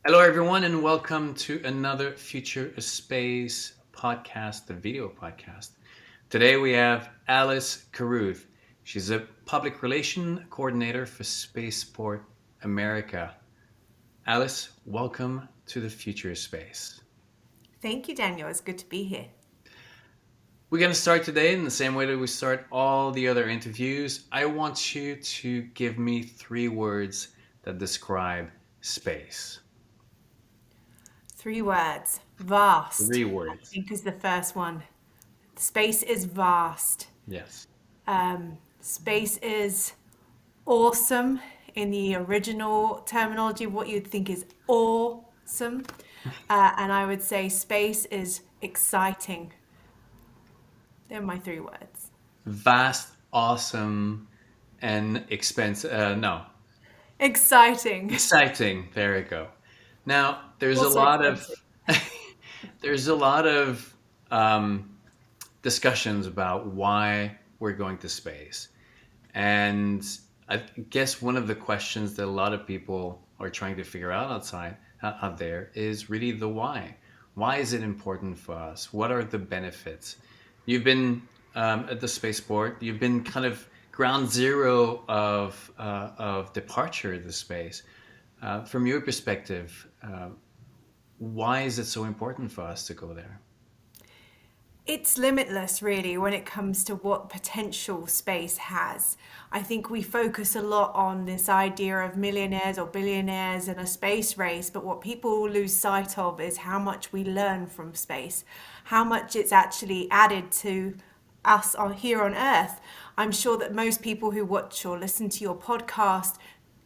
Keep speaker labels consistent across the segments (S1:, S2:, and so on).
S1: Hello, everyone, and welcome to another Future Space podcast, the video podcast. Today we have Alice Carruth. She's a public relation coordinator for Spaceport America. Alice, welcome to the Future Space.
S2: Thank you, Daniel. It's good to be here.
S1: We're going to start today in the same way that we start all the other interviews. I want you to give me three words that describe space.
S2: Three words. Vast,
S1: Three
S2: I
S1: words.
S2: think is the first one. Space is vast.
S1: Yes.
S2: Space is awesome in the original terminology of what you'd think is awesome. And I would say space is exciting. They're my three words.
S1: Vast, awesome, and expensive. No,
S2: Exciting.
S1: exciting. There we go. Now, there's a
S2: Also
S1: lot
S2: expensive.
S1: of there's a lot of discussions about why we're going to space, and I guess one of the questions that a lot of people are trying to figure out out there is really the why. Why is it important for us? What are the benefits? You've been at the spaceport. You've been kind of ground zero of departure to space. From your perspective, why is it so important for us to go there?
S2: It's limitless, really, when it comes to what potential space has. I think we focus a lot on this idea of millionaires or billionaires and a space race, but what people lose sight of is how much we learn from space, how much it's actually added to us on here on Earth. I'm sure that most people who watch or listen to your podcast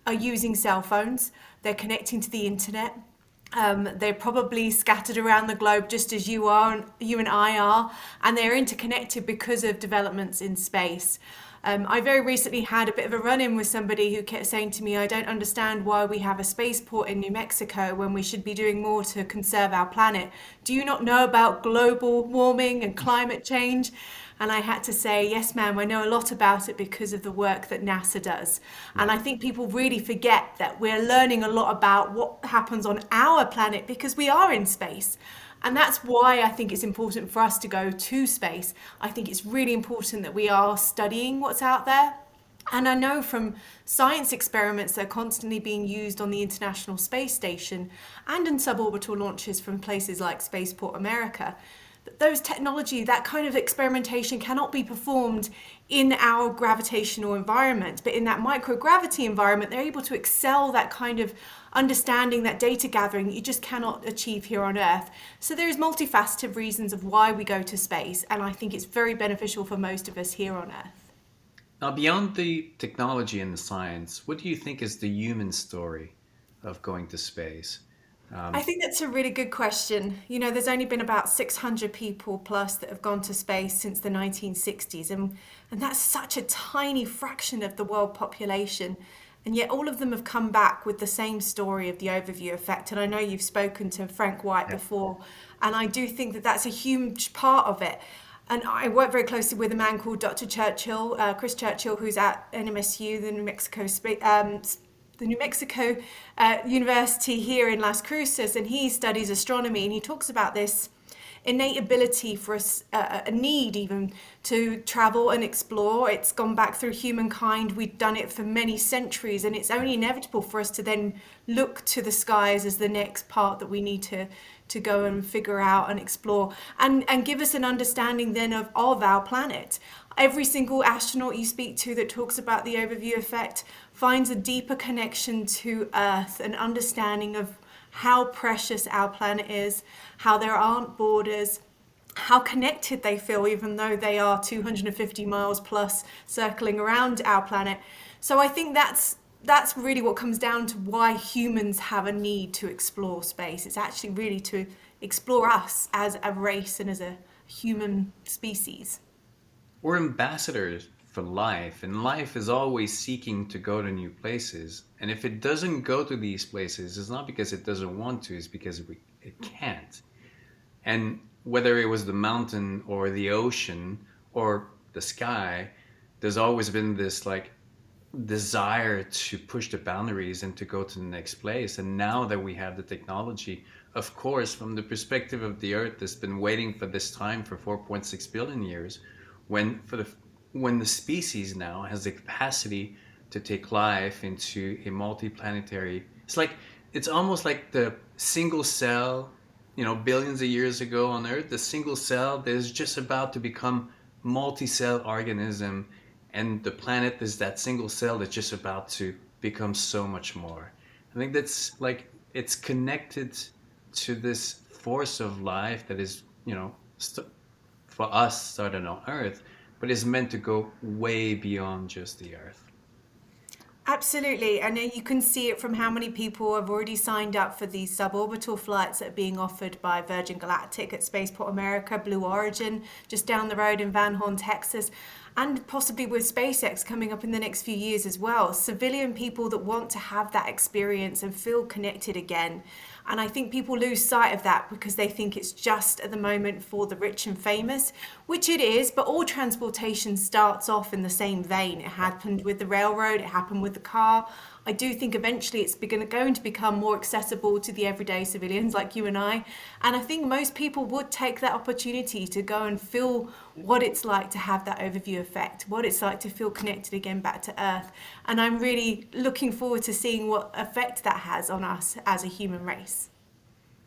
S2: are using cell phones, they're connecting to the internet. They're probably scattered around the globe just as you are, you and I are, and they're interconnected because of developments in space. I very recently had a bit of a run-in with somebody who kept saying to me, I don't understand why we have a spaceport in New Mexico when we should be doing more to conserve our planet. Do you not know about global warming and climate change? And I had to say, yes, ma'am, I know a lot about it because of the work that NASA does. And
S1: Right.
S2: I think people really forget that we're learning a lot about what happens on our planet because we are in space. And that's why I think it's important for us to go to space. I think it's really important that we are studying what's out there. And I know from science experiments that are constantly being used on the International Space Station and in suborbital launches from places like Spaceport America, that those technology, that kind of experimentation cannot be performed in our gravitational environment. But in that microgravity environment, they're able to excel that kind of understanding, that data gathering that you just cannot achieve here on Earth. So there's multifaceted reasons of why we go to space. And I think it's very beneficial for most of us here on Earth.
S1: Now, beyond the technology and the science, what do you think is the human story of going to space?
S2: I
S1: Um,
S2: think that's a really good question. You know, there's only been about 600 people plus that have gone to space since the 1960s, and that's such a tiny fraction of the world population. And yet, all of them have come back with the same story of the overview effect. And I know you've spoken to Frank White
S1: yeah.
S2: before, and I do think that that's a huge part of it. And I work very closely with a man called Dr. Churchill, Chris Churchill, who's at NMSU, the New Mexico University here in Las Cruces, and he studies astronomy, and he talks about this innate ability for us, a need even to travel and explore. It's gone back through humankind. We've done it for many centuries, and it's only inevitable for us to then look to the skies as the next part that we need to go and figure out and explore and give us an understanding then of our planet. Every single astronaut you speak to that talks about the overview effect finds a deeper connection to Earth, an understanding of how precious our planet is, how there aren't borders, how connected they feel, even though they are 250 miles plus circling around our planet. So I think that's really what comes down to why humans have a need to explore space. It's actually really to explore us as a race and as a human species.
S1: We're ambassadors for life, and life is always seeking to go to new places. And if it doesn't go to these places, it's not because it doesn't want to, it's because it can't. And whether it was the mountain or the ocean or the sky, there's always been this like desire to push the boundaries and to go to the next place. And now that we have the technology, of course, from the perspective of the Earth that's been waiting for this time for 4.6 billion years, when for the when the species now has the capacity to take life into a multi-planetary, it's almost like the single cell, billions of years ago on Earth, the single cell that is just about to become multi-cell organism, and the planet is that single cell that's just about to become so much more. I think that's like it's connected to this force of life that is, for us started on Earth, but is meant to go way beyond just the Earth.
S2: Absolutely. And you can see it from how many people have already signed up for these suborbital flights that are being offered by Virgin Galactic at Spaceport America, Blue Origin, just down the road in Van Horn, Texas, and possibly with SpaceX coming up in the next few years as well. Civilian people that want to have that experience and feel connected again. And I think people lose sight of that because they think it's just at the moment for the rich and famous, which it is, but all transportation starts off in the same vein. It happened with the railroad, it happened with the car. I do think eventually it's going to become more accessible to the everyday civilians like you and I. And I think most people would take that opportunity to go and feel what it's like to have that overview effect, what it's like to feel connected again back to Earth. And I'm really looking forward to seeing what effect that has on us as a human race.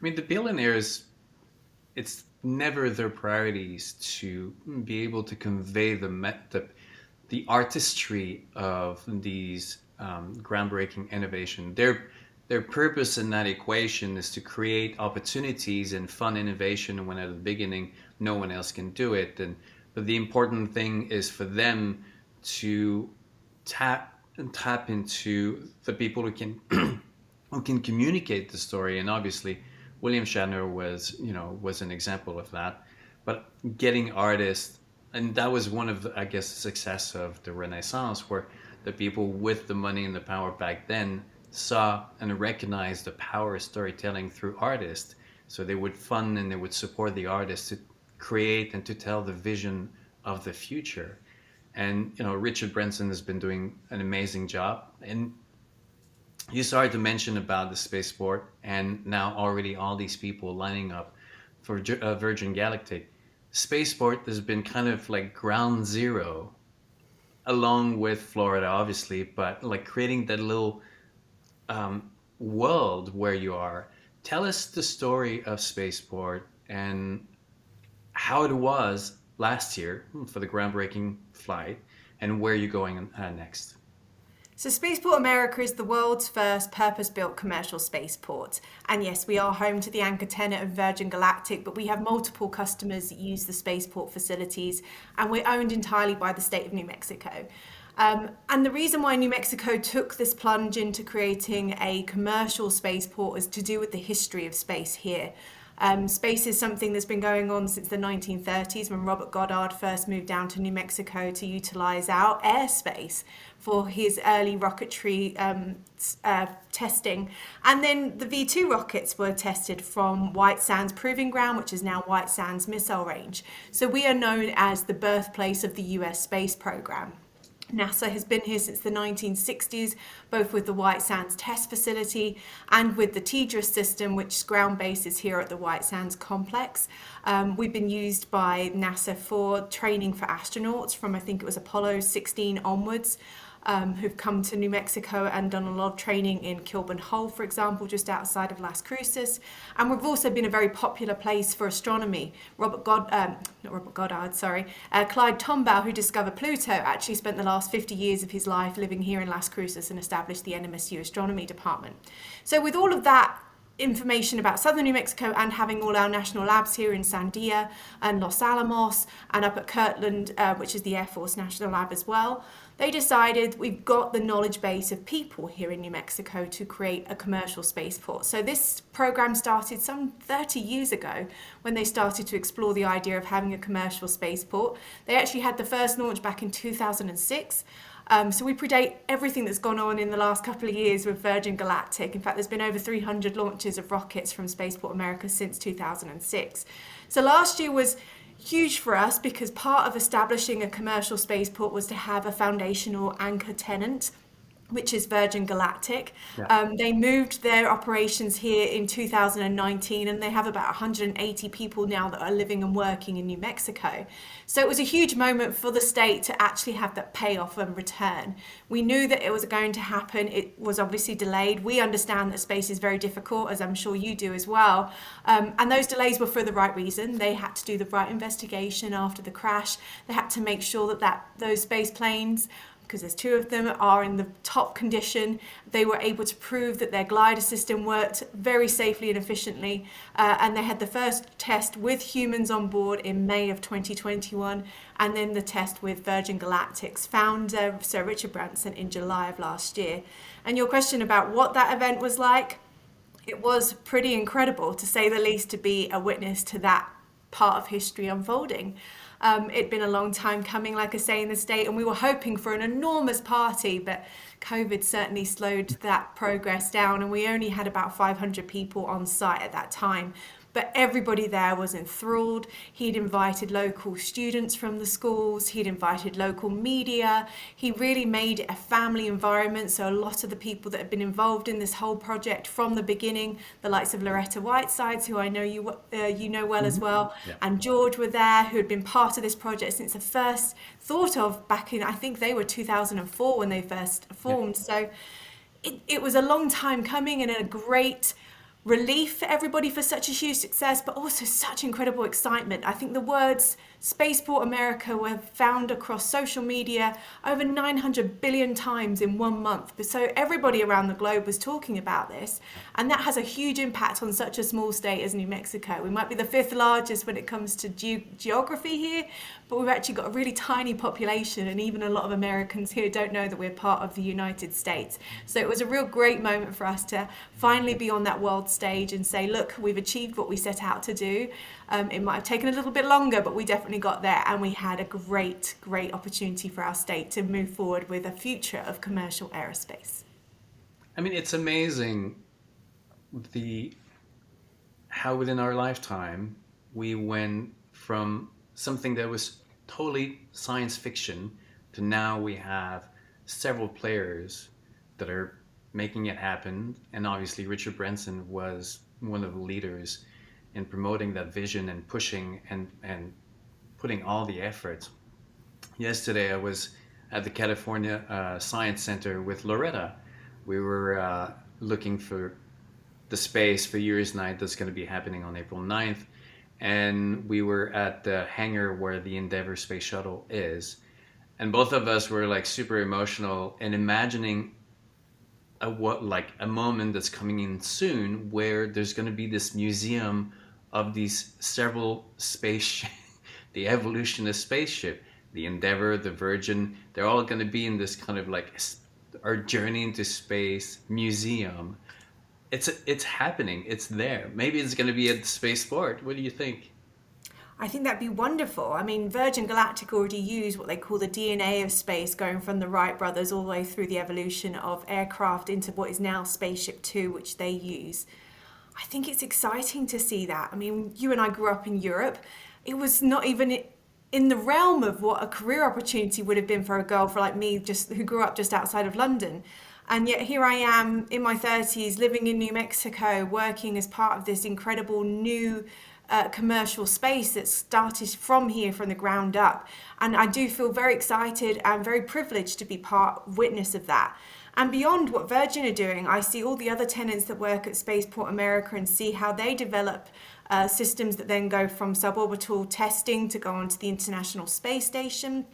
S1: I mean, the billionaires, it's never their priorities to be able to convey the artistry of these groundbreaking innovation. Their purpose in that equation is to create opportunities and fun innovation when at the beginning no one else can do it. But the important thing is for them to tap into the people who can who can communicate the story. And obviously, William Shatner was an example of that. But getting artists, and that was one of I guess the success of the Renaissance, where the people with the money and the power back then saw and recognized the power of storytelling through artists. So they would fund and they would support the artists to create and to tell the vision of the future. And Richard Branson has been doing an amazing job. And you started to mention about the spaceport, and now already all these people lining up for Virgin Galactic. Spaceport has been kind of like ground zero, along with Florida, obviously, but like creating that little world where you are. Tell us the story of Spaceport and how it was last year for the groundbreaking flight, and where you're going next.
S2: So Spaceport America is the world's first purpose-built commercial spaceport. And yes, we are home to the anchor tenant of Virgin Galactic, but we have multiple customers that use the spaceport facilities, and we're owned entirely by the state of New Mexico. And the reason why New Mexico took this plunge into creating a commercial spaceport is to do with the history of space here. Space is something that's been going on since the 1930s, when Robert Goddard first moved down to New Mexico to utilize our airspace for his early rocketry testing. And then the V2 rockets were tested from White Sands Proving Ground, which is now White Sands Missile Range. So we are known as the birthplace of the US space program. NASA has been here since the 1960s, both with the White Sands Test Facility and with the TDRS system, which ground base is here at the White Sands Complex. We've been used by NASA for training for astronauts from, I think it was Apollo 16 onwards, who've come to New Mexico and done a lot of training in Kilburn Hole, for example, just outside of Las Cruces. And we've also been a very popular place for astronomy. Clyde Tombaugh, who discovered Pluto, actually spent the last 50 years of his life living here in Las Cruces and established the NMSU Astronomy Department. So with all of that information about southern New Mexico and having all our national labs here in Sandia and Los Alamos and up at Kirtland, which is the F.O.S National Lab as well, they decided we've got the knowledge base of people here in New Mexico to create a commercial spaceport. So this program started some 30 years ago when they started to explore the idea of having a commercial spaceport. They actually had the first launch back in 2006. So we predate everything that's gone on in the last couple of years with Virgin Galactic. In fact, there's been over 300 launches of rockets from Spaceport America since 2006. So last year was Huge for us because part of establishing a commercial spaceport was to have a foundational anchor tenant, which is Virgin Galactic.
S1: Yeah.
S2: They moved their operations here in 2019, and they have about 180 people now that are living and working in New Mexico. So it was a huge moment for the state to actually have that payoff and return. We knew that it was going to happen. It was obviously delayed. We understand that space is very difficult, as I'm sure you do as well. And those delays were for the right reason. They had to do the right investigation after the crash. They had to make sure that those space planes, because there's two of them, are in the top condition. They were able to prove that their glider system worked very safely and efficiently. And they had the first test with humans on board in May of 2021, and then the test with Virgin Galactic's founder, Sir Richard Branson, in July of last year. And your question about what that event was like, it was pretty incredible, to say the least, to be a witness to that part of history unfolding. It'd been a long time coming, like I say, in the state, and we were hoping for an enormous party, but COVID certainly slowed that progress down, and we only had about 500 people on site at that time. But everybody there was enthralled. He'd invited local students from the schools. He'd invited local media. He really made it a family environment. So a lot of the people that had been involved in this whole project from the beginning, the likes of Loretta Whitesides, who I know you know well as well,
S1: Yeah.
S2: and George were there, who had been part of this project since the first thought of back in, I think they were 2004 when they first formed. So it was a long time coming, and a great relief for everybody for such a huge success, but also such incredible excitement. I think the words Spaceport America were found across social media over 900 billion times in 1 month. So everybody around the globe was talking about this, and that has a huge impact on such a small state as New Mexico. We might be the fifth largest when it comes to geography here, but we've actually got a really tiny population, and even a lot of Americans here don't know that we're part of the United States. So it was a real great moment for us to finally be on that world stage and say, look, we've achieved what we set out to do. It might have taken a little bit longer, but we definitely got there, and we had a great opportunity for our state to move forward with a future of commercial aerospace.
S1: I mean, it's amazing how within our lifetime we went from something that was totally science fiction to now we have several players that are making it happen. And obviously Richard Branson was one of the leaders in promoting that vision and pushing and putting all the effort. Yesterday I was at the California Science Center with Loretta. We were looking for the space for Year's Night that's going to be happening on April 9th. And we were at the hangar where the Endeavour space shuttle is. And both of us were like super emotional and imagining a moment that's coming in soon where there's going to be this museum of these several the evolution of spaceship, the Endeavour, the Virgin. They're all going to be in this kind of like our journey into space museum. It's happening. It's there. Maybe it's going to be at the Spaceport. What do you think?
S2: I think that'd be wonderful. I mean, Virgin Galactic already use what they call the DNA of space, going from the Wright brothers all the way through the evolution of aircraft into what is now Spaceship Two, which they use. I think it's exciting to see that. I mean, you and I grew up in Europe. It was not even in the realm of what a career opportunity would have been for a girl like me, just who grew up just outside of London. And yet here I am in my 30s, living in New Mexico, working as part of this incredible new commercial space that started from here, from the ground up. And I do feel very excited and very privileged to be witness of that. And beyond what Virgin are doing, I see all the other tenants that work at Spaceport America and see how they develop systems that then go from suborbital testing to go onto the International Space Station.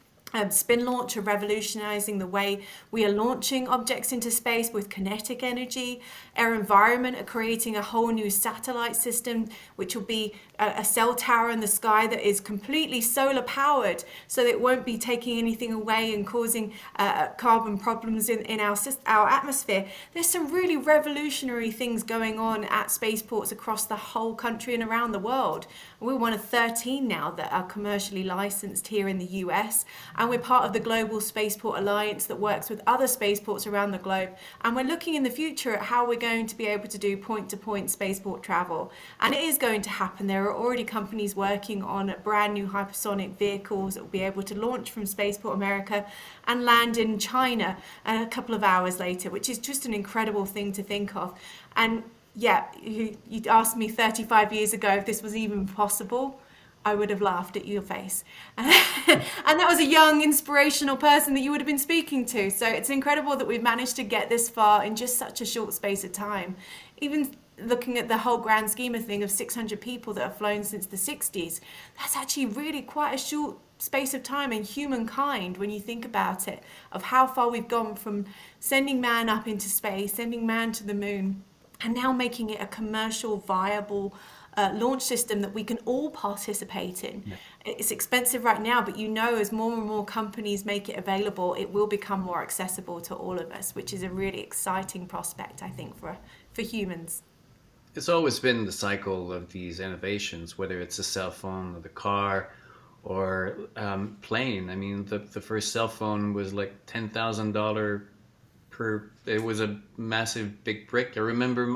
S2: Spin launch are revolutionizing the way we are launching objects into space with kinetic energy. Our environment are creating a whole new satellite system, which will be a cell tower in the sky that is completely solar powered, so that it won't be taking anything away and causing carbon problems in our atmosphere. There's some really revolutionary things going on at spaceports across the whole country and around the world. We're one of 13 now that are commercially licensed here in the US. and we're part of the Global Spaceport Alliance that works with other spaceports around the globe. And we're looking in the future at how we're going to be able to do point-to-point spaceport travel. And it is going to happen. There are already companies working on brand new hypersonic vehicles that will be able to launch from Spaceport America and land in China a couple of hours later, which is just an incredible thing to think of. And yeah, you'd asked me 35 years ago if this was even possible. I would have laughed at your face. And that was a young, inspirational person that you would have been speaking to. So it's incredible that we've managed to get this far in just such a short space of time. Even looking at the whole grand scheme of thing of 600 people that have flown since the 60s, that's actually really quite a short space of time in humankind when you think about it, of how far we've gone from sending man up into space, sending man to the moon, and now making it a commercial, viable launch system that we can all participate in.
S1: Yeah.
S2: It's expensive right now, but as more and more companies make it available, it will become more accessible to all of us, which is a really exciting prospect, I think, for humans.
S1: It's always been the cycle of these innovations, whether it's a cell phone or the car or plane. I mean, the first cell phone was like $10,000 per. It was a massive big brick. I remember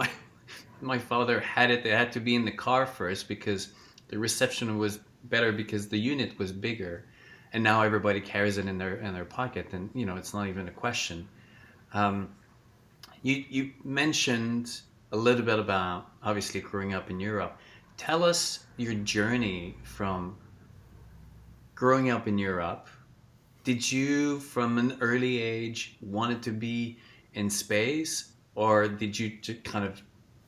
S1: my father had it. It had to be in the car first because the reception was better because the unit was bigger, and now everybody carries it in their pocket, and it's not even a question. Um, you mentioned a little bit about obviously growing up in Europe. Tell us your journey from growing up in Europe. Did you, from an early age, wanted to be in space, or did you just kind of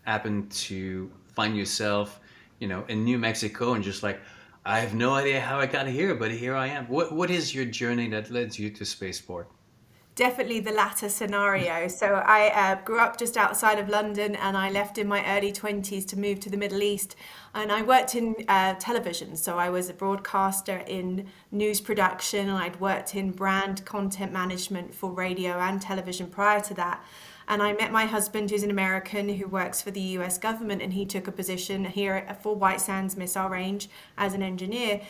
S1: happen to find yourself, in New Mexico and just like, I have no idea how I got here, but here I am. What is your journey that led you to spaceport?
S2: Definitely the latter scenario. So I grew up just outside of London, and I left in my early 20s to move to the Middle East. And I worked in television. So I was a broadcaster in news production, and I'd worked in brand content management for radio and television prior to that. And I met my husband, who's an American who works for the US government, and he took a position here for White Sands Missile Range as an engineer.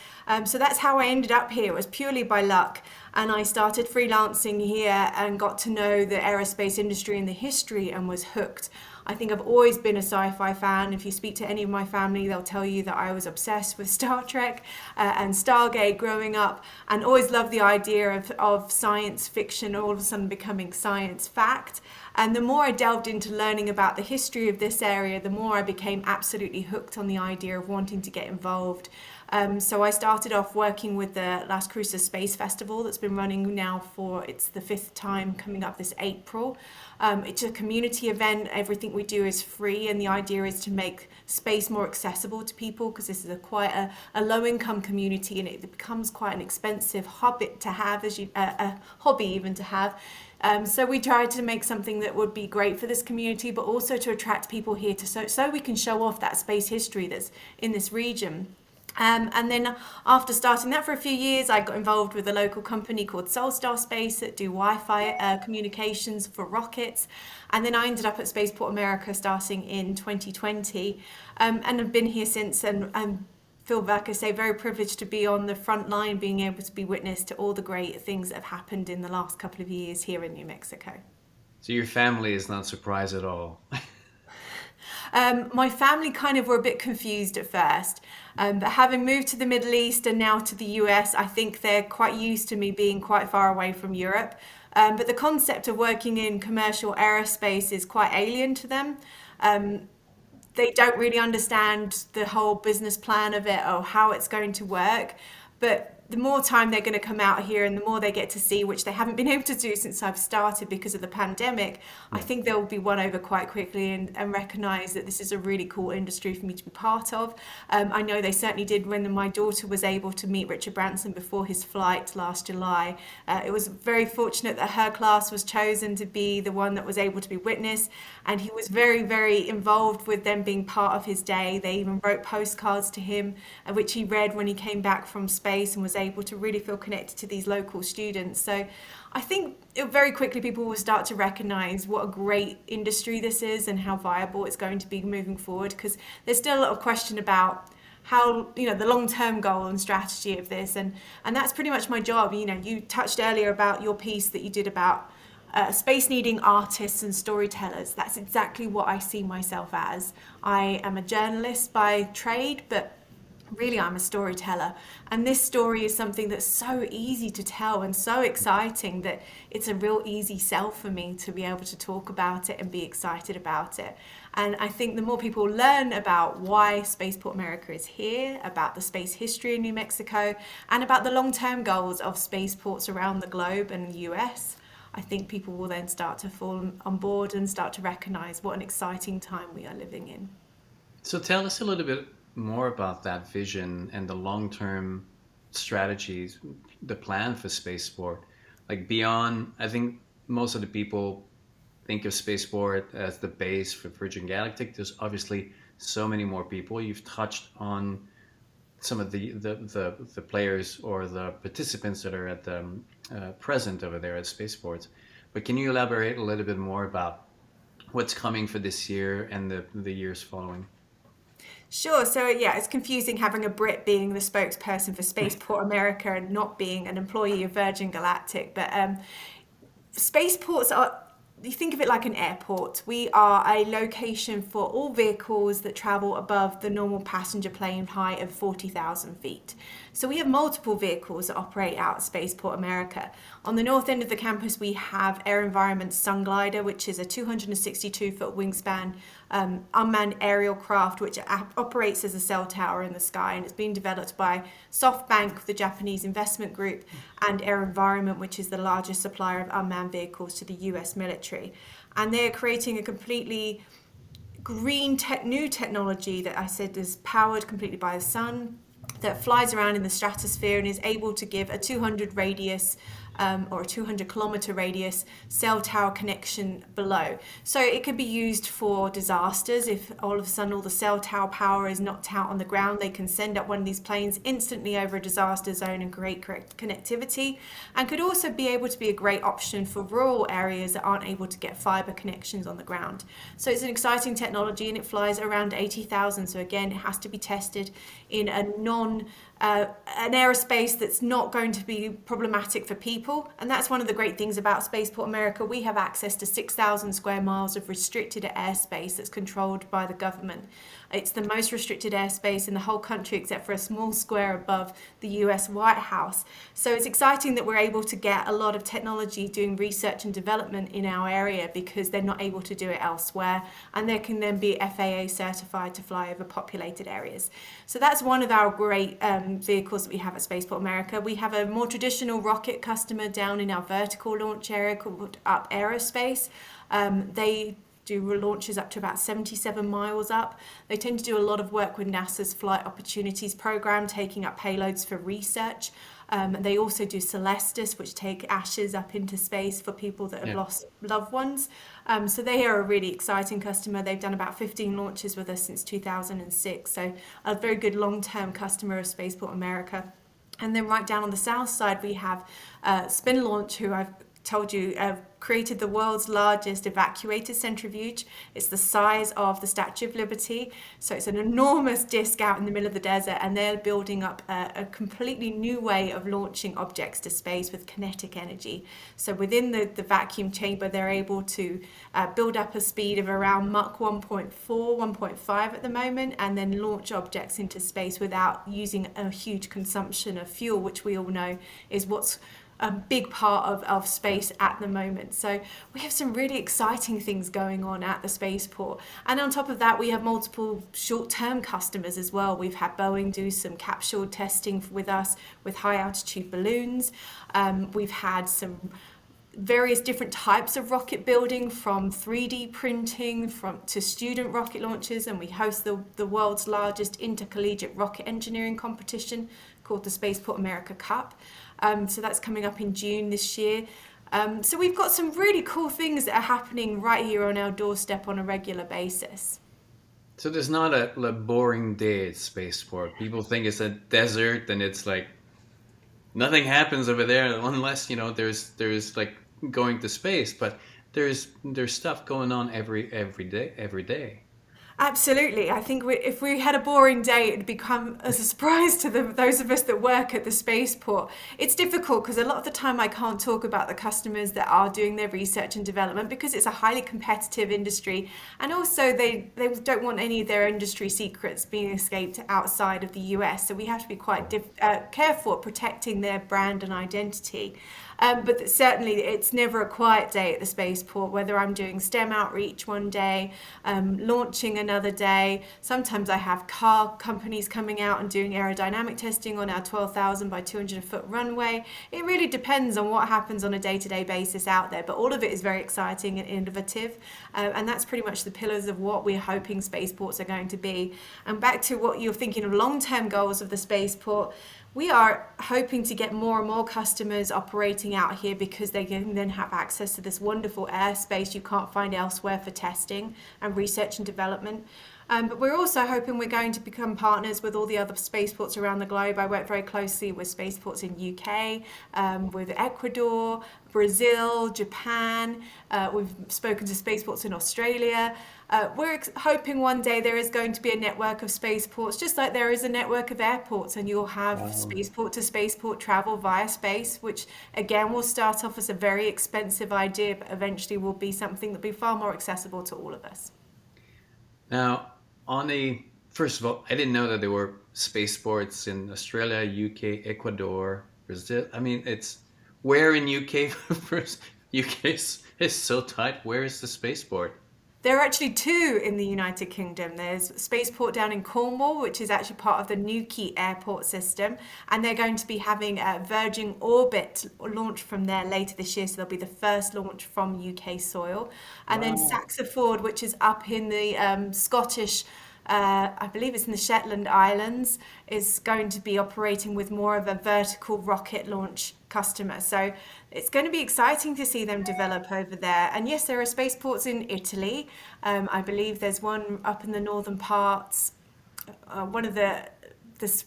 S2: So that's how I ended up here. It was purely by luck. And I started freelancing here and got to know the aerospace industry and the history and was hooked. I think I've always been a sci-fi fan. If you speak to any of my family, they'll tell you that I was obsessed with Star Trek and Stargate growing up, and always loved the idea of science fiction all of a sudden becoming science fact. And the more I delved into learning about the history of this area, the more I became absolutely hooked on the idea of wanting to get involved. So I started off working with the Las Cruces Space Festival that's been running now it's the fifth time coming up this April. It's a community event. Everything we do is free, and the idea is to make space more accessible to people, because this is quite a low-income community, and it becomes quite an expensive hobby to have, a hobby even to have. So we tried to make something that would be great for this community, but also to attract people here so we can show off that space history that's in this region. And then after starting that for a few years, I got involved with a local company called Solstar Space that do Wi-Fi communications for rockets. And then I ended up at Spaceport America starting in 2020, and I've been here since, and feel, like I say, very privileged to be on the front line, being able to be witness to all the great things that have happened in the last couple of years here in New Mexico.
S1: So your family is not surprised at all.
S2: My family kind of were a bit confused at first, but having moved to the Middle East and now to the US, I think they're quite used to me being quite far away from Europe. But the concept of working in commercial aerospace is quite alien to them. They don't really understand the whole business plan of it or how it's going to work. But the more time they're going to come out here and the more they get to see, which they haven't been able to do since I've started because of the pandemic, I think they'll be won over quite quickly and recognise that this is a really cool industry for me to be part of. I know they certainly did when my daughter was able to meet Richard Branson before his flight last July. It was very fortunate that her class was chosen to be the one that was able to be witness, and he was very, very involved with them being part of his day. They even wrote postcards to him, which he read when he came back from space, and was able to really feel connected to these local students. So I think very quickly people will start to recognise what a great industry this is and how viable it's going to be moving forward, because there's still a lot of question about how, the long-term goal and strategy of this. And that's pretty much my job. You touched earlier about your piece that you did about space needing artists and storytellers. That's exactly what I see myself as. I am a journalist by trade, but really I'm a storyteller. And this story is something that's so easy to tell and so exciting that it's a real easy sell for me to be able to talk about it and be excited about it. And I think the more people learn about why Spaceport America is here, about the space history in New Mexico, and about the long-term goals of spaceports around the globe and the US, I think people will then start to fall on board and start to recognize what an exciting time we are living in.
S1: So tell us a little bit more about that vision and the long-term strategies, the plan for spaceport. Like beyond, I think most of the people think of spaceport as the base for Virgin Galactic. There's obviously so many more people. You've touched on some of the players or the participants that are at the present over there at spaceports. But can you elaborate a little bit more about what's coming for this year and the years following?
S2: Sure. So yeah, it's confusing having a Brit being the spokesperson for Spaceport America and not being an employee of Virgin Galactic. But spaceports are, you think of it like an airport. We are a location for all vehicles that travel above the normal passenger plane height of 40,000 feet. So we have multiple vehicles that operate out at Spaceport America. On the north end of the campus, we have Air Environment's Sunglider, which is a 262-foot wingspan unmanned aerial craft which operates as a cell tower in the sky, and it's being developed by SoftBank, the Japanese investment group, and Air Environment, which is the largest supplier of unmanned vehicles to the US military. And they're creating a completely green new technology that I said is powered completely by the sun, that flies around in the stratosphere and is able to give a 200 radius or a 200 kilometer radius cell tower connection below. So it could be used for disasters. If all of a sudden all the cell tower power is knocked out on the ground, they can send up one of these planes instantly over a disaster zone and create correct connectivity, and could also be able to be a great option for rural areas that aren't able to get fiber connections on the ground. So it's an exciting technology, and it flies around 80,000. So again, it has to be tested in a an aerospace that's not going to be problematic for people. And that's one of the great things about Spaceport America. We have access to 6,000 square miles of restricted airspace that's controlled by the government. It's the most restricted airspace in the whole country except for a small square above the US White House. So it's exciting that we're able to get a lot of technology doing research and development in our area because they're not able to do it elsewhere, and they can then be FAA certified to fly over populated areas. So that's one of our great vehicles that we have at Spaceport America. We have a more traditional rocket customer down in our vertical launch area called Up Aerospace. They do launches up to about 77 miles up. They tend to do a lot of work with NASA's Flight Opportunities program, taking up payloads for research. They also do Celestis, which take ashes up into space for people that have
S1: Yeah.
S2: lost loved ones. So they are a really exciting customer. They've done about 15 launches with us since 2006. So a very good long-term customer of Spaceport America. And then right down on the south side, we have Spin Launch, who I've told you created the world's largest evacuated centrifuge. It's the size of the Statue of Liberty. So it's an enormous disc out in the middle of the desert, and they're building up a completely new way of launching objects to space with kinetic energy. So within the vacuum chamber, they're able to build up a speed of around Mach 1.4, 1.5 at the moment, and then launch objects into space without using a huge consumption of fuel, which we all know is what's a big part of space at the moment. So we have some really exciting things going on at the spaceport. And on top of that, we have multiple short-term customers as well. We've had Boeing do some capsule testing with us with high-altitude balloons. We've had some various different types of rocket building, from 3D printing to student rocket launches, and we host the world's largest intercollegiate rocket engineering competition called the Spaceport America Cup. So that's coming up in June this year. So we've got some really cool things that are happening right here on our doorstep on a regular basis.
S1: So there's not a boring day at spaceport. People think it's a desert and it's like nothing happens over there unless there's like going to space. But there's stuff going on every day.
S2: Absolutely. I think if we had a boring day, it'd become as a surprise to those of us that work at the spaceport. It's difficult because a lot of the time I can't talk about the customers that are doing their research and development because it's a highly competitive industry. And also, they don't want any of their industry secrets being escaped outside of the US. So we have to be quite careful at protecting their brand and identity. But certainly, it's never a quiet day at the spaceport, whether I'm doing STEM outreach one day, launching another day. Sometimes I have car companies coming out and doing aerodynamic testing on our 12,000 by 200-foot runway. It really depends on what happens on a day-to-day basis out there, but all of it is very exciting and innovative. And that's pretty much the pillars of what we're hoping spaceports are going to be. And back to what you're thinking of long-term goals of the spaceport, we are hoping to get more and more customers operating out here because they can then have access to this wonderful airspace you can't find elsewhere for testing and research and development. But we're also hoping we're going to become partners with all the other spaceports around the globe. I work very closely with spaceports in UK, with Ecuador, Brazil, Japan. We've spoken to spaceports in Australia. We're hoping one day there is going to be a network of spaceports, just like there is a network of airports, and you'll have
S1: Wow.
S2: spaceport to spaceport travel via space, which again will start off as a very expensive idea, but eventually will be something that will be far more accessible to all of us.
S1: Now, on a first of all, I didn't know that there were spaceports in Australia, UK, Ecuador, Brazil. I mean, it's where in UK first? UK is so tight. Where is the spaceport?
S2: There are actually two in the United Kingdom. There's Spaceport down in Cornwall, which is actually part of the Newquay airport system, and they're going to be having a Virgin Orbit launch from there later this year, so there'll be the first launch from UK soil. And then
S1: Wow.
S2: Saxiford, which is up in the Scottish, I believe it's in the Shetland Islands, is going to be operating with more of a vertical rocket launch customer. So it's going to be exciting to see them develop over there. And yes, there are spaceports in Italy. I believe there's one up in the northern parts. One of the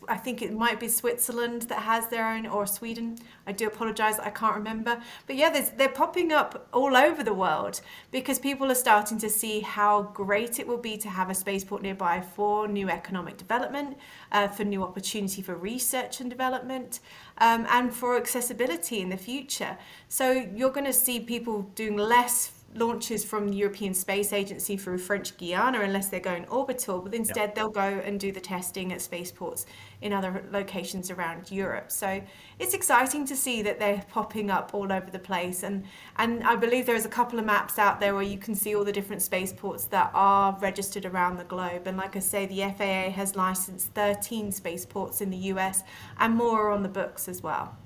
S2: I think it might be Switzerland that has their own, or Sweden. I do apologize, I can't remember. But yeah, they're popping up all over the world because people are starting to see how great it will be to have a spaceport nearby for new economic development, for new opportunity for research and development, and for accessibility in the future. So you're going to see people doing less launches from the European Space Agency through French Guiana unless they're going orbital, but
S1: Yeah.
S2: instead they'll go and do the testing at spaceports in other locations around Europe. So it's exciting to see that they're popping up all over the place. And I believe there's a couple of maps out there where you can see all the different spaceports that are registered around the globe. And like I say, the FAA has licensed 13 spaceports in the US and more are on the books as well.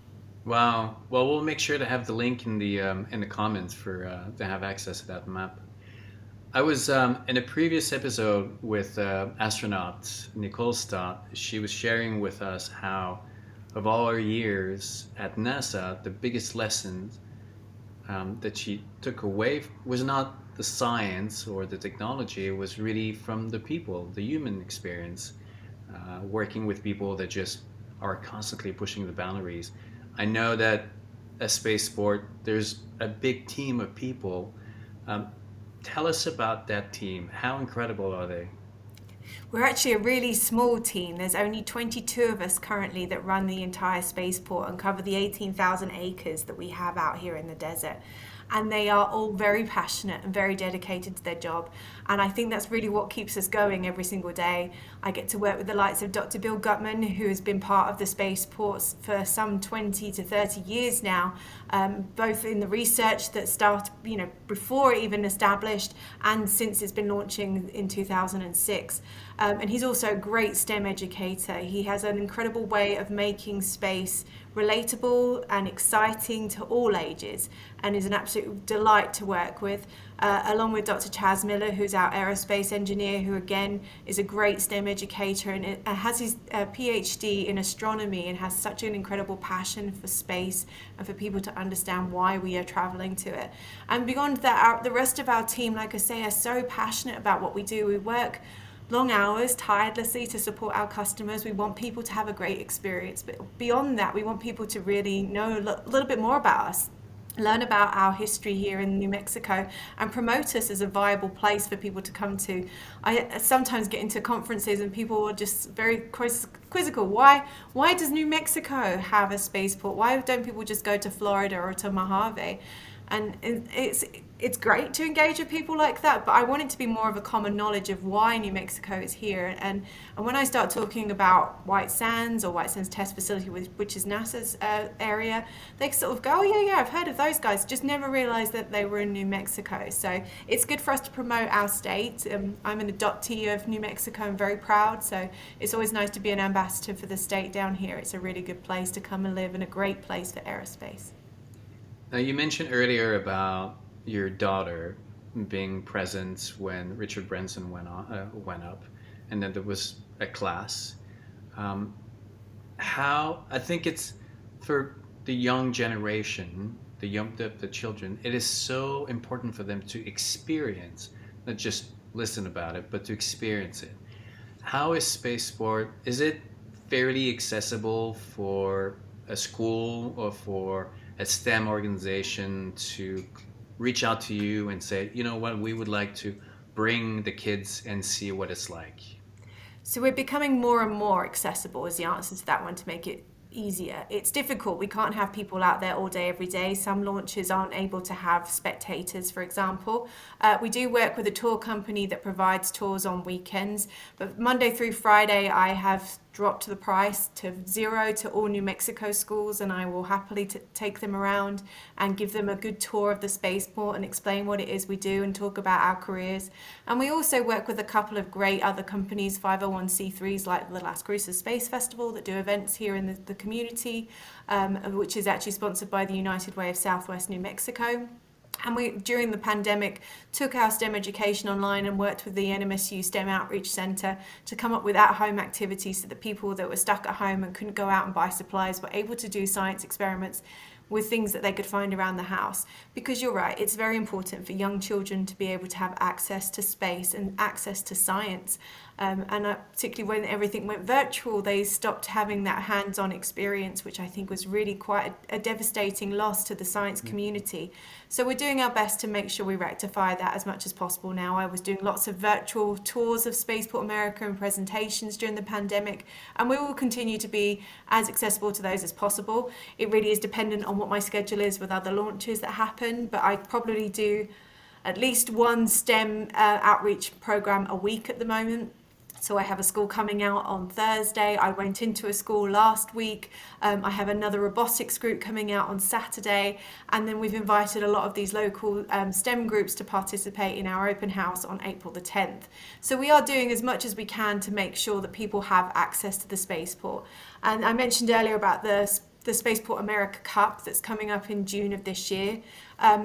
S1: Wow. Well, we'll make sure to have the link in the comments for to have access to that map. I was in a previous episode with astronaut Nicole Stott. She was sharing with us how, of all her years at NASA, the biggest lesson that she took away was not the science or the technology. It was really from the people, the human experience, working with people that just are constantly pushing the boundaries. I know that a spaceport, there's a big team of people. Um, Tell us about that team. How incredible are they?
S2: We're actually a really small team. There's only 22 of us currently that run the entire spaceport and cover the 18,000 acres that we have out here in the desert. And they are all very passionate and very dedicated to their job. And I think that's really what keeps us going every single day. I get to work with the likes of Dr. Bill Gutman, who has been part of the spaceports for some 20 to 30 years now, both in the research that started, before it even established and since it's been launching in 2006. And he's also a great STEM educator. He has an incredible way of making space relatable and exciting to all ages and is an absolute delight to work with, along with Dr. Chaz Miller, who's our aerospace engineer, who again is a great STEM educator and has his PhD in astronomy and has such an incredible passion for space and for people to understand why we are traveling to it. And beyond that, the rest of our team, like I say, are so passionate about what we do. We work long hours tirelessly to support our customers. We want people to have a great experience, but beyond that, we want people to really know a little bit more about us. learn about our history here in New Mexico, and promote us as a viable place for people to come to. I sometimes get into conferences and people are just very quizzical. Why does New Mexico have a spaceport? Why don't people just go to Florida or to Mojave? And it's great to engage with people like that, but I want it to be more of a common knowledge of why New Mexico is here. And when I start talking about White Sands or White Sands Test Facility, which is NASA's area, they sort of go, oh yeah, I've heard of those guys, just never realized that they were in New Mexico. So it's good for us to promote our state. I'm an adoptee of New Mexico. I'm very proud. So it's always nice to be an ambassador for the state down here. It's a really good place to come and live and a great place for aerospace.
S1: Now, you mentioned earlier about your daughter being present when Richard Branson went up, and then there was a class. Um, how I think it's for the young generation, the children. It is so important for them to experience, not just listen about it, but to experience it. How is spaceport? Is it fairly accessible for a school or for a STEM organization to reach out to you and say, you know what, we would like to bring the kids and see what it's like?
S2: So we're becoming more and more accessible is the answer to that one to make it easier. It's difficult. We can't have people out there all day, every day. Some launches aren't able to have spectators, for example. We do work with a tour company that provides tours on weekends, but Monday through Friday, I have dropped the price to zero to all New Mexico schools, and I will happily take them around and give them a good tour of the spaceport and explain what it is we do and talk about our careers. And we also work with a couple of great other companies, 501c3s like the Las Cruces Space Festival that do events here in the community, which is actually sponsored by the United Way of Southwest New Mexico. And we, during the pandemic, took our STEM education online and worked with the NMSU STEM Outreach Centre to come up with at-home activities so that people that were stuck at home and couldn't go out and buy supplies were able to do science experiments with things that they could find around the house. Because you're right, it's very important for young children to be able to have access to space and access to science. Particularly when everything went virtual, they stopped having that hands-on experience, which I think was really quite a devastating loss to the science community. So we're doing our best to make sure we rectify that as much as possible now. I was doing lots of virtual tours of Spaceport America and presentations during the pandemic, and we will continue to be as accessible to those as possible. It really is dependent on what my schedule is with other launches that happen, but I probably do at least one STEM outreach program a week at the moment. So I have a school coming out on Thursday. I went into a school last week. I have another robotics group coming out on Saturday. And then we've invited a lot of these local STEM groups to participate in our open house on April the 10th. So we are doing as much as we can to make sure that people have access to the spaceport. And I mentioned earlier about the Spaceport America Cup that's coming up in June of this year.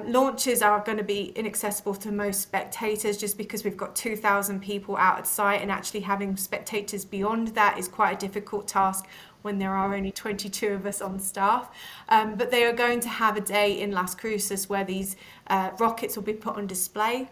S2: Launches are going to be inaccessible to most spectators just because we've got 2,000 people out at site, and actually having spectators beyond that is quite a difficult task when there are only 22 of us on staff. But they are going to have a day in Las Cruces where these rockets will be put on display,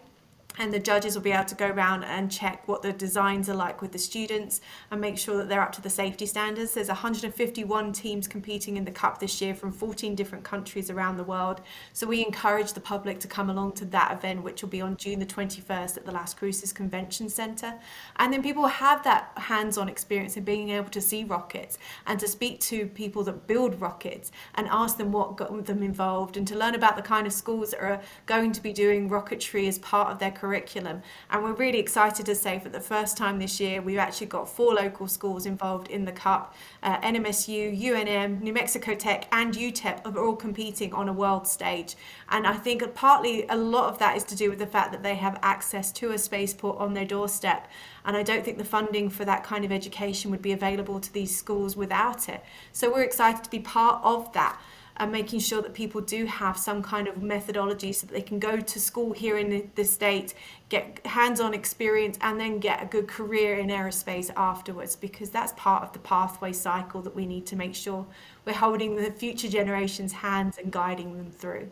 S2: and the judges will be able to go around and check what the designs are like with the students and make sure that they're up to the safety standards. There's 151 teams competing in the Cup this year from 14 different countries around the world. So we encourage the public to come along to that event, which will be on June the 21st at the Las Cruces Convention Center. And then people have that hands-on experience of being able to see rockets and to speak to people that build rockets and ask them what got them involved, and to learn about the kind of schools that are going to be doing rocketry as part of their curriculum. And we're really excited to say for the first time this year, we've actually got 4 local schools involved in the Cup. NMSU, UNM, New Mexico Tech and UTEP are all competing on a world stage. And I think partly a lot of that is to do with the fact that they have access to a spaceport on their doorstep. And I don't think the funding for that kind of education would be available to these schools without it. So we're excited to be part of that, and making sure that people do have some kind of methodology so that they can go to school here in the state, get hands-on experience, and then get a good career in aerospace afterwards, because that's part of the pathway cycle that we need to make sure we're holding the future generations' hands and guiding them through.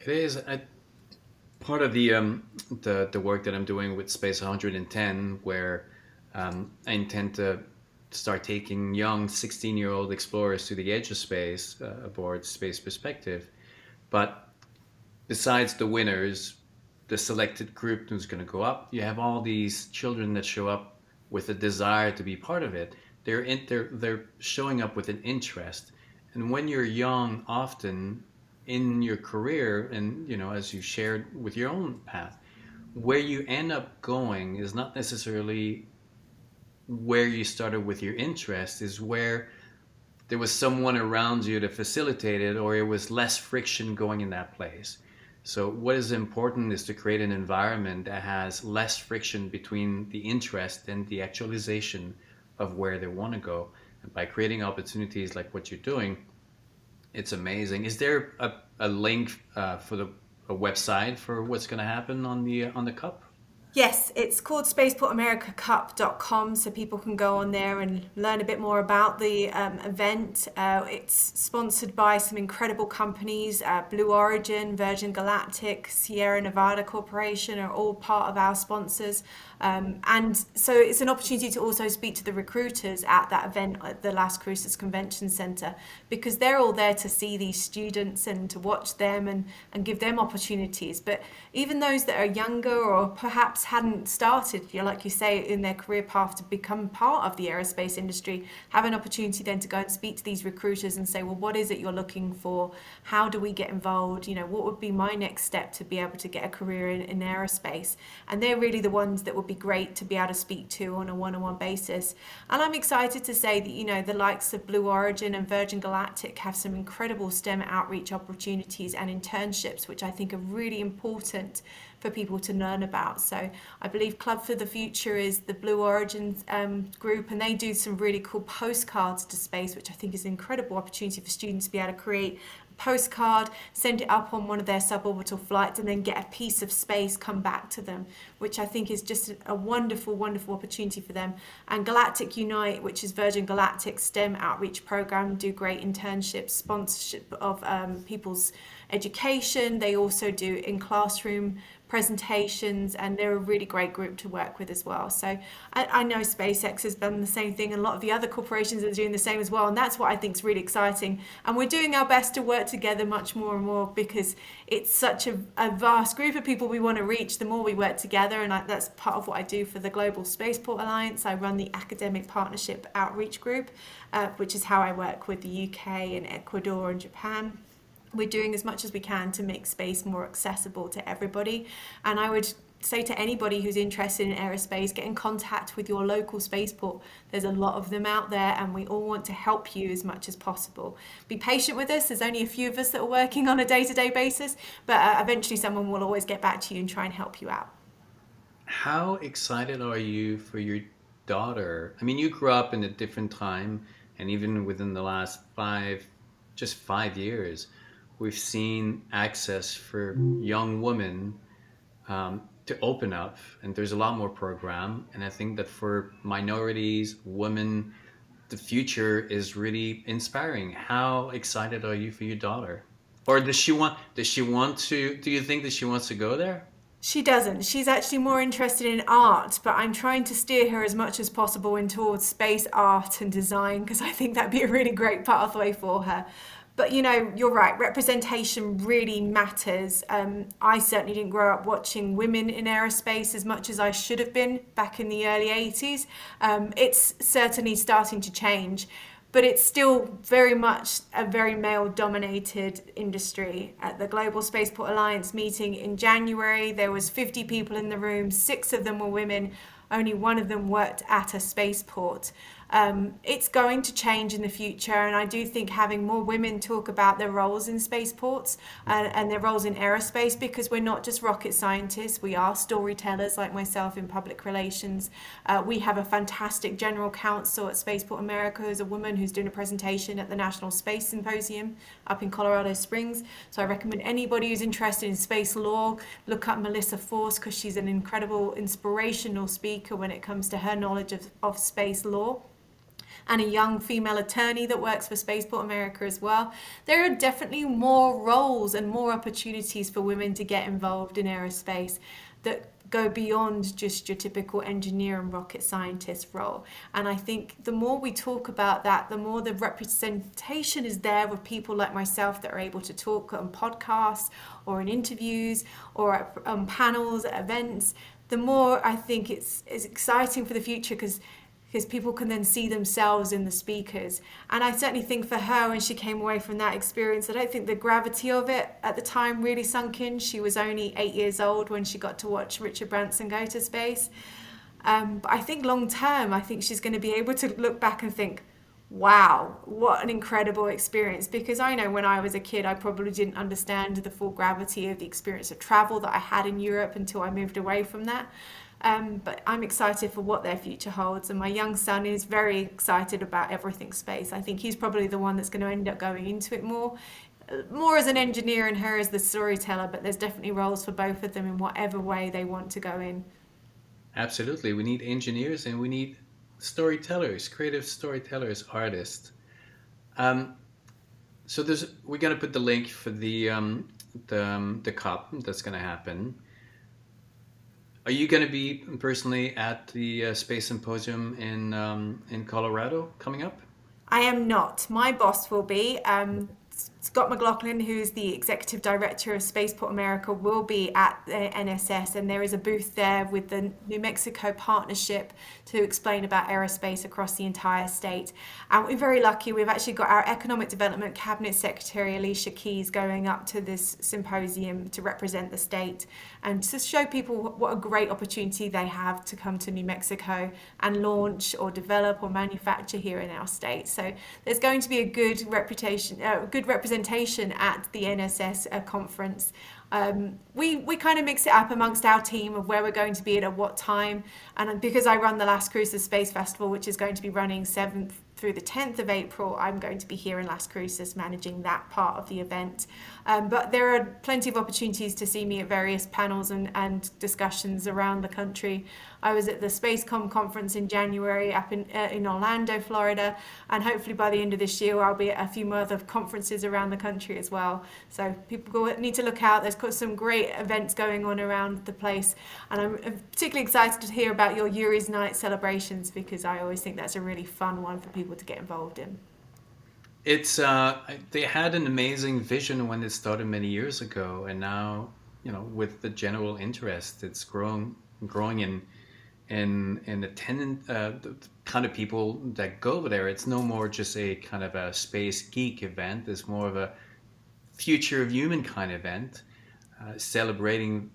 S1: It is part of the work that I'm doing with Space 110, where I intend to start taking young 16-year-old explorers to the edge of space aboard Space Perspective. But besides the winners, the selected group who's going to go up, you have all these children that show up with a desire to be part of it. They're showing up with an interest. And when you're young, often in your career, and as you shared with your own path, where you end up going is not necessarily where you started with your interest, is where there was someone around you to facilitate it, or it was less friction going in that place. So what is important is to create an environment that has less friction between the interest and the actualization of where they want to go. And by creating opportunities like what you're doing, it's amazing. Is there a link for a website for what's going to happen on the cup?
S2: Yes, it's called spaceportamericacup.com, so people can go on there and learn a bit more about the event. It's sponsored by some incredible companies. Blue Origin, Virgin Galactic, Sierra Nevada Corporation are all part of our sponsors. And so it's an opportunity to also speak to the recruiters at that event at the Las Cruces Convention Center, because they're all there to see these students and to watch them and give them opportunities. But even those that are younger or perhaps hadn't started, like you say, in their career path to become part of the aerospace industry, have an opportunity then to go and speak to these recruiters and say, well, what is it you're looking for? How do we get involved? What would be my next step to be able to get a career in aerospace? And they're really the ones that would be great to be able to speak to on a one-on-one basis. And I'm excited to say that, the likes of Blue Origin and Virgin Galactic have some incredible STEM outreach opportunities and internships, which I think are really important for people to learn about. So I believe Club for the Future is the Blue Origin group, and they do some really cool postcards to space, which I think is an incredible opportunity for students to be able to create postcard, send it up on one of their suborbital flights, and then get a piece of space come back to them, which I think is just a wonderful, wonderful opportunity for them. And Galactic Unite, which is Virgin Galactic's STEM outreach program, do great internships, sponsorship of people's education. They also do in-classroom presentations, and they're a really great group to work with as well. So I know SpaceX has done the same thing, and a lot of the other corporations are doing the same as well, and that's what I think is really exciting. And we're doing our best to work together much more and more, because it's such a vast group of people we want to reach the more we work together. And that's part of what I do for the Global Spaceport Alliance. I run the Academic Partnership Outreach Group, which is how I work with the UK and Ecuador and Japan. We're doing as much as we can to make space more accessible to everybody. And I would say to anybody who's interested in aerospace, get in contact with your local spaceport. There's a lot of them out there, and we all want to help you as much as possible. Be patient with us. There's only a few of us that are working on a day-to-day basis, but eventually someone will always get back to you and try and help you out.
S1: How excited are you for your daughter? I mean, you grew up in a different time, and even within the last just 5 years, we've seen access for young women to open up, and there's a lot more program. And I think that for minorities, women, the future is really inspiring. How excited are you for your daughter? Or does she want to, do you think that she wants to go there?
S2: She doesn't. She's actually more interested in art, but I'm trying to steer her as much as possible in towards space art and design, because I think that'd be a really great pathway for her. But you're right, representation really matters. I certainly didn't grow up watching women in aerospace as much as I should have been back in the early 80s. It's certainly starting to change, but it's still very much a very male-dominated industry. At the Global Spaceport Alliance meeting in January, there was 50 people in the room, 6 of them were women, only 1 of them worked at a spaceport. It's going to change in the future, and I do think having more women talk about their roles in spaceports and their roles in aerospace, because we're not just rocket scientists, we are storytellers like myself in public relations. We have a fantastic general counsel at Spaceport America who's a woman who's doing a presentation at the National Space Symposium up in Colorado Springs. So I recommend anybody who's interested in space law, look up Melissa Force, because she's an incredible inspirational speaker when it comes to her knowledge of space law. And a young female attorney that works for Spaceport America as well. There are definitely more roles and more opportunities for women to get involved in aerospace that go beyond just your typical engineer and rocket scientist role. And I think the more we talk about that, the more the representation is there with people like myself that are able to talk on podcasts or in interviews or at panels, at events, the more I think it's exciting for the future because people can then see themselves in the speakers. And I certainly think for her, when she came away from that experience, I don't think the gravity of it at the time really sunk in. She was only 8 years old when she got to watch Richard Branson go to space. But I think long term, I think she's going to be able to look back and think, wow, what an incredible experience. Because I know when I was a kid, I probably didn't understand the full gravity of the experience of travel that I had in Europe until I moved away from that. But I'm excited for what their future holds. And my young son is very excited about everything space. I think he's probably the one that's going to end up going into it more as an engineer and her as the storyteller. But there's definitely roles for both of them in whatever way they want to go in.
S1: Absolutely. We need engineers and we need storytellers, creative storytellers, artists. Um, so we're gonna put the link for the cup that's gonna happen. Are you gonna be personally at the Space Symposium in Colorado coming up?
S2: I am not. My boss will be. Scott McLaughlin, who's the executive director of Spaceport America, will be at the NSS, and there is a booth there with the New Mexico partnership to explain about aerospace across the entire state. And we're very lucky. We've actually got our Economic Development Cabinet Secretary Alicia Keys going up to this symposium to represent the state and to show people what a great opportunity they have to come to New Mexico and launch or develop or manufacture here in our state. So there's going to be a good representation at the NSS conference. We kind of mix it up amongst our team of where we're going to be at what time. And because I run the Las Cruces Space Festival, which is going to be running 7th through the 10th of April, I'm going to be here in Las Cruces managing that part of the event. But there are plenty of opportunities to see me at various panels and discussions around the country. I was at the SpaceCom conference in January up in Orlando, Florida, and hopefully by the end of this year I'll be at a few more other conferences around the country as well. So people need to look out. There's some great events going on around the place, and I'm particularly excited to hear about your Yuri's Night celebrations because I always think that's a really fun one for people to get involved in.
S1: It's they had an amazing vision when it started many years ago, and now with the general interest, it's growing in attendant the kind of people that go over there. It's no more just a kind of a space geek event. It's more of a future of humankind event, celebrating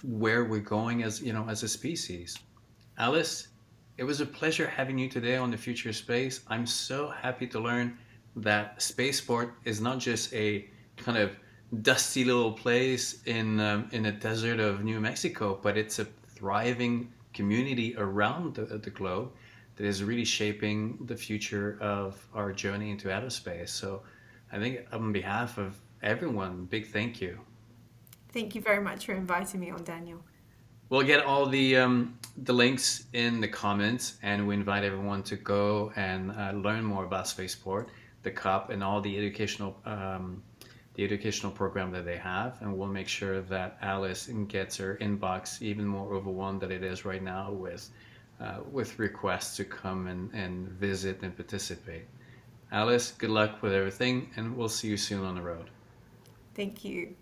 S1: where we're going as a species. Alice, it was a pleasure having you today on the Future of Space. I'm so happy to learn that spaceport is not just a kind of dusty little place in a desert of New Mexico, but it's a thriving community around the globe that is really shaping the future of our journey into outer space. So I think on behalf of everyone, big thank you.
S2: Thank you very much for inviting me on, Daniel.
S1: We'll get all the links in the comments, and we invite everyone to go and learn more about Spaceport, the Cup, and all the educational program that they have. And we'll make sure that Alice gets her inbox even more overwhelmed than it is right now with requests to come and visit and participate. Alice, good luck with everything, and we'll see you soon on the road.
S2: Thank you.